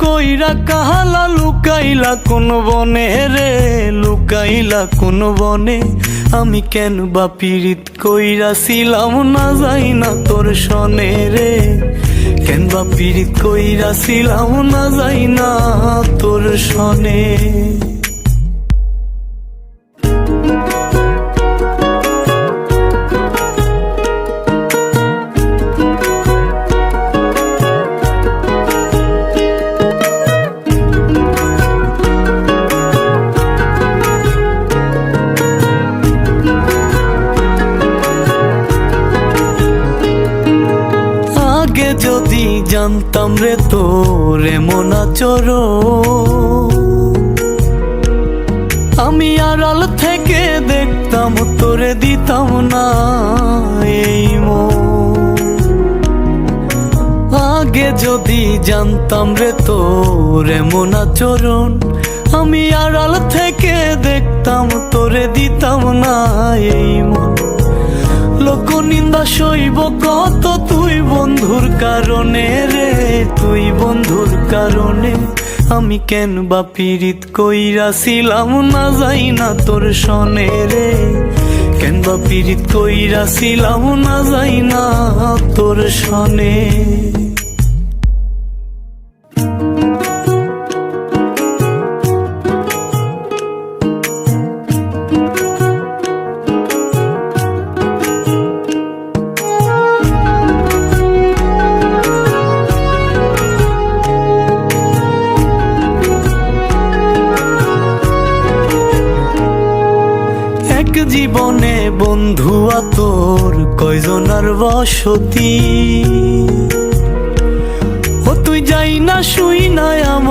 কইরা কাহালা লুকাইলা কোন বনে রে, লুকাইলা কোন বনে। আমি কেন বা পীড়িত কইরাছিলাম না যাই না তোর সনে রে, কেন বা পীড়িত কইরাছিলাম না যাই না তোর সনে। যদি জানতাম রে তোর এমন আচরণ, আমি আড়াল থেকে দেখতাম তোরে দিতাম না এই মন। আগে যদি জানতাম রে তোর এমন আচরণ, আমি আড়াল থেকে দেখতাম তোরে দিতাম না এই মন। লোক নিন্দা সইব কত তুই বন্ধুর কারণে রে, তুই বন্ধুর কারণে। আমি কেন বা পীড়িত কইরাছিলাম না যাই না তোর সনে রে, কেন বা পীড়িত কইরাছিলাম না যাই না তোর সনে। জীবনে বন্ধুয়া তোর কয়জনার বসতি, ও তুই যাই না শুই না আমার